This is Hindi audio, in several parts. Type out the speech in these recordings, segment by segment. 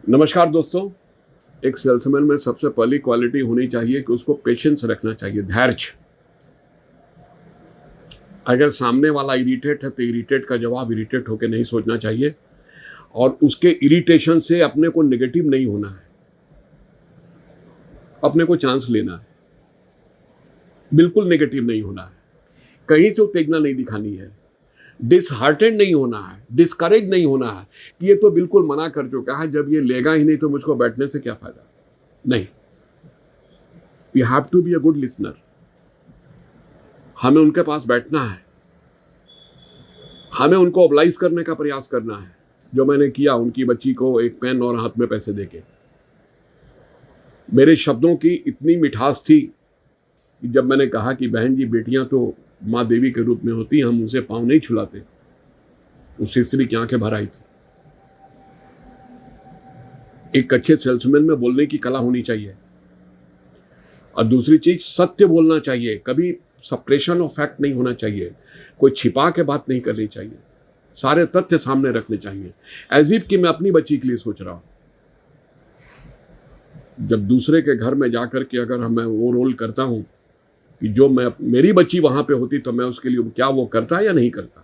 नमस्कार दोस्तों। एक सेल्समैन में सबसे पहली क्वालिटी होनी चाहिए कि उसको पेशेंस रखना चाहिए, धैर्य। अगर सामने वाला इरिटेट है तो इरिटेट का जवाब इरिटेट होकर नहीं सोचना चाहिए और उसके इरिटेशन से अपने को नेगेटिव नहीं होना है, अपने को चांस लेना है, बिल्कुल नेगेटिव नहीं होना है, कहीं से उत्तेजना नहीं दिखानी है, डिसहार्टेंड नहीं होना है, डिस्करेज नहीं होना है कि ये तो बिल्कुल मना कर चुका है, जब ये लेगा ही नहीं तो मुझको बैठने से क्या फायदा। नहीं, you have to be a good listener. हमें उनके पास बैठना है, हमें उनको ऑब्लाइज करने का प्रयास करना है, जो मैंने किया उनकी बच्ची को एक पेन और हाथ में पैसे देके। मेरे शब्दों की इतनी मिठास थी कि जब मैंने कहा कि बहन जी, बेटियां तो माँ देवी के रूप में होती, हम उसे पाँव नहीं छुलाते, उस स्त्री की आंखें भर आई थी। एक अच्छे सेल्समैन में बोलने की कला होनी चाहिए और दूसरी चीज सत्य बोलना चाहिए, कभी सप्रेशन ऑफ फैक्ट नहीं होना चाहिए, कोई छिपा के बात नहीं करनी चाहिए, सारे तथ्य सामने रखने चाहिए, एज इफ कि मैं अपनी बच्ची के लिए सोच रहा हूं। जब दूसरे के घर में जाकर के अगर मैं वो रोल करता हूं कि जो मेरी बच्ची वहां पे होती तो मैं उसके लिए क्या वो करता या नहीं करता,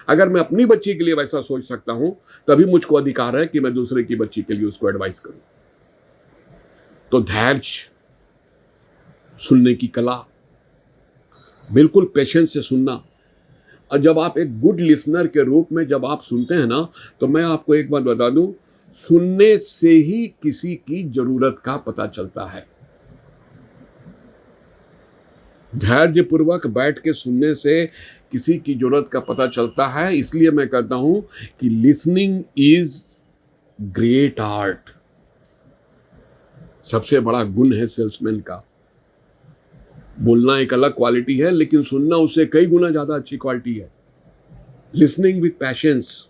अगर मैं अपनी बच्ची के लिए वैसा सोच सकता हूं तभी मुझको अधिकार है कि मैं दूसरे की बच्ची के लिए उसको एडवाइस करूं। तो धैर्य, सुनने की कला, बिल्कुल पेशेंस से सुनना। और जब आप एक गुड लिसनर के रूप में जब आप सुनते हैं ना, तो मैं आपको एक बात बता दूं, सुनने से ही किसी की जरूरत का पता चलता है। धैर्यपूर्वक बैठ के सुनने से किसी की जरूरत का पता चलता है। इसलिए मैं कहता हूं कि लिसनिंग इज ग्रेट आर्ट। सबसे बड़ा गुण है सेल्समैन का। बोलना एक अलग क्वालिटी है, लेकिन सुनना उससे कई गुना ज्यादा अच्छी क्वालिटी है। लिसनिंग विथ पैशंस,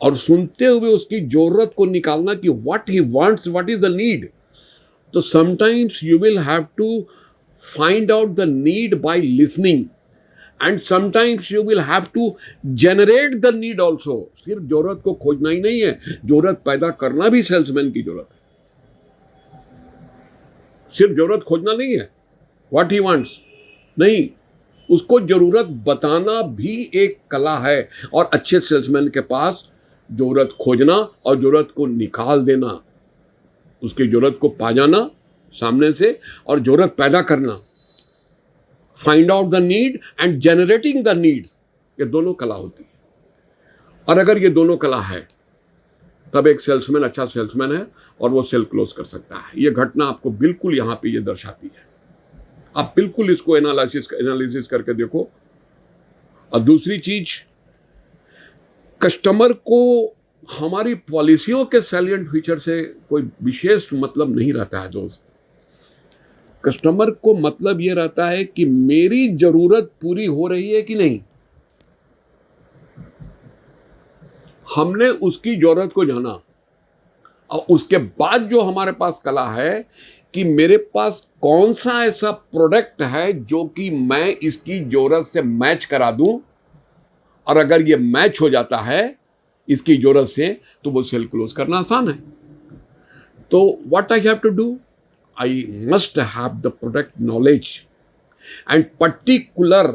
और सुनते हुए उसकी जरूरत को निकालना कि what he wants, what is the need. तो sometimes you will have to find out the need by listening and sometimes you will have to generate the need also. सिर्फ जरूरत को खोजना ही नहीं है, जरूरत पैदा करना भी सेल्समैन की जरूरत है। सिर्फ जरूरत खोजना नहीं है, व्हाट ही वांट्स नहीं, उसको जरूरत बताना भी एक कला है। और अच्छे सेल्समैन के पास जरूरत खोजना और जरूरत को निकाल देना, उसकी जरूरत को पा जाना सामने से और जरूरत पैदा करना, find out the need and generating the need, ये दोनों कला होती है। और अगर ये दोनों कला है तब एक सेल्समैन अच्छा सेल्समैन है और वो सेल क्लोज कर सकता है। ये घटना आपको बिल्कुल यहां पे ये दर्शाती है। आप बिल्कुल इसको एनालिसिस करके देखो। और दूसरी चीज, कस्टमर को हमारी पॉलिसियों के सैलिएंट फीचर से कोई विशेष मतलब नहीं रहता है दोस्त। कस्टमर को मतलब ये रहता है कि मेरी जरूरत पूरी हो रही है कि नहीं। हमने उसकी जरूरत को जाना और उसके बाद जो हमारे पास कला है कि मेरे पास कौन सा ऐसा प्रोडक्ट है जो कि मैं इसकी जरूरत से मैच करा दूं, और अगर ये मैच हो जाता है इसकी जरूरत से तो वो सेल क्लोज करना आसान है। तो what I have to do, I must have the product knowledge and particular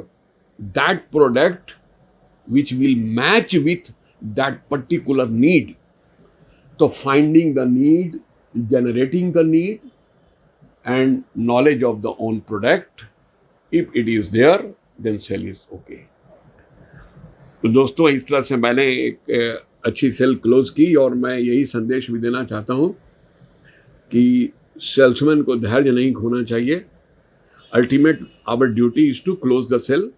that product which will match with that particular need. तो finding the need, generating the need and knowledge of the own product, if it is there then sell is okay। तो दोस्तों, इस तरह से मैंने एक अच्छी सेल क्लोज की और मैं यही संदेश भी देना चाहता हूँ कि सेल्समैन को धैर्य नहीं खोना चाहिए। Ultimate our duty is to close the cell